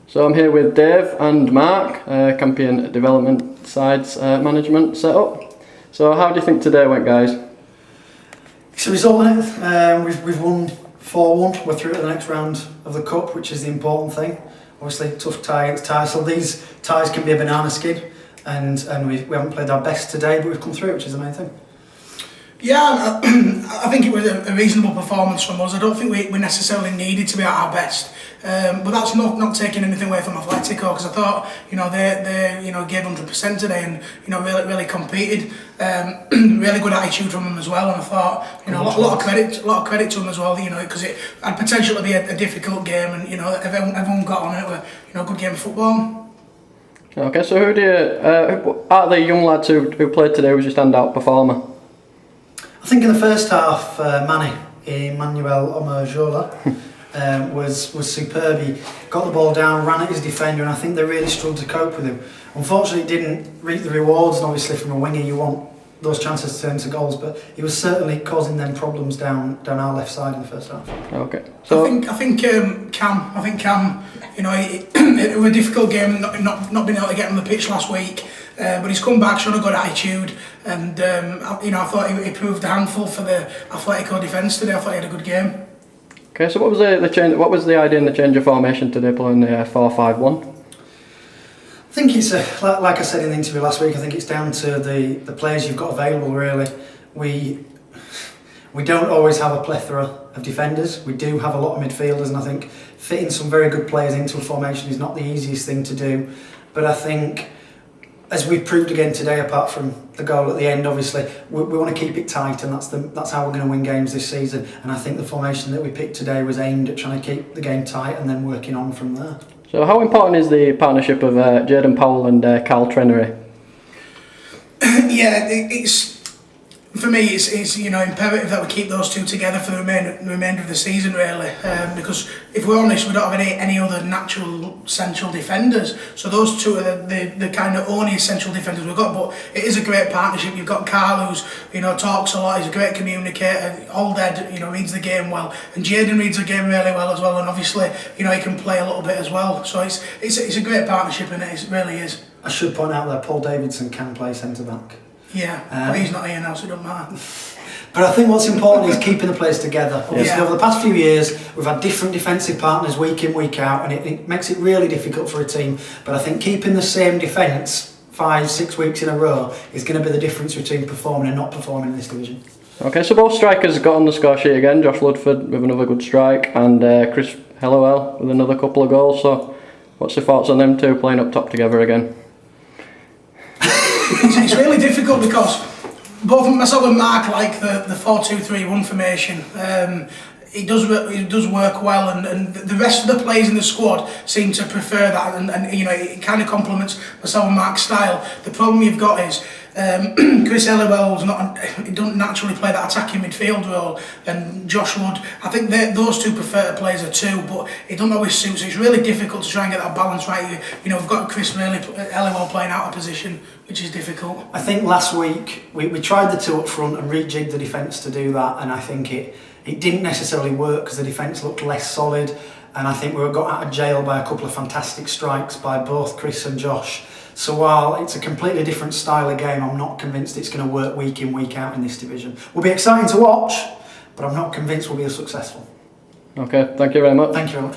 So I'm here with Dave and Mark, Campion Development Sides Management Setup. So how do you think today went, guys? It's a result, isn't it? We've won 4-1. We're through to the next round of the Cup, which is the important thing. Obviously, tough tie against tie, so these ties can be a banana skin, and we haven't played our best today, but we've come through, which is the main thing. Yeah, I think it was a reasonable performance from us. I don't think we necessarily needed to be at our best, but that's not taking anything away from Athletico, because I thought they gave 100% today and really competed. Really good attitude from them as well, and I thought a lot of credit to them as well. Because it had potential to be a difficult game, and everyone got on it. A good game of football. Okay, so who do you, out of the young lads who played today, was your standout performer? I think in the first half, Emmanuel Omojola was superb. He got the ball down, ran at his defender, and I think they really struggled to cope with him. Unfortunately, it didn't reap the rewards, and obviously from a winger you want those chances to turn to goals, but he was certainly causing them problems down our left side in the first half. Okay. So I think Cam, it was a difficult game, not being able to get on the pitch last week. But he's come back, shown a good attitude, and I thought he proved a handful for the Athletico defence today. I thought he had a good game. Okay, so what was the change? What was the idea in the change of formation today, playing the 4-5-1? I think it's like I said in the interview last week. I think it's down to the players you've got available. Really, we don't always have a plethora of defenders. We do have a lot of midfielders, and I think fitting some very good players into a formation is not the easiest thing to do. But I think, as we've proved again today, apart from the goal at the end, obviously, we want to keep it tight, and that's how we're going to win games this season. And I think the formation that we picked today was aimed at trying to keep the game tight and then working on from there. So how important is the partnership of Jayden Powell and Carl Trenery? Yeah, for me, it's imperative that we keep those two together for the remainder of the season, really. Because if we're honest, we don't have any other natural central defenders. So those two are the kind of only central defenders we've got. But it is a great partnership. You've got Carl, who's talks a lot. He's a great communicator. All dead, reads the game well, and Jayden reads the game really well as well. And obviously, he can play a little bit as well. So it's a great partnership, and it really is. I should point out that Paul Davidson can play centre back. Yeah, but he's not here now, so it doesn't matter. But I think what's important is keeping the players together. Obviously, over the past few years, we've had different defensive partners week in, week out, and it makes it really difficult for a team. But I think keeping the same defence 5-6 weeks in a row is going to be the difference between performing and not performing in this division. Okay, so both strikers got on the score sheet again. Josh Ludford with another good strike, and Chris Hellowell with another couple of goals. So, what's your thoughts on them two playing up top together again? It's really difficult because both myself and Mark like the 4-2-3-1 formation. It does work well, and the rest of the players in the squad seem to prefer that, and it kind of complements myself and Mark's style. The problem you've got is Chris Hellowell's he doesn't naturally play that attacking midfield role, and Josh Wood, I think those two prefer to play as a two, but it doesn't always suit, so it's really difficult to try and get that balance right. We've got Chris Hellowell playing out of position, which is difficult. I think last week we tried the two up front and rejigged the defence to do that, and I think it didn't necessarily work because the defence looked less solid, and I think we got out of jail by a couple of fantastic strikes by both Chris and Josh. So while it's a completely different style of game, I'm not convinced it's going to work week in, week out in this division. Will be exciting to watch, but I'm not convinced we'll be as successful. Okay, thank you very much. Thank you very much.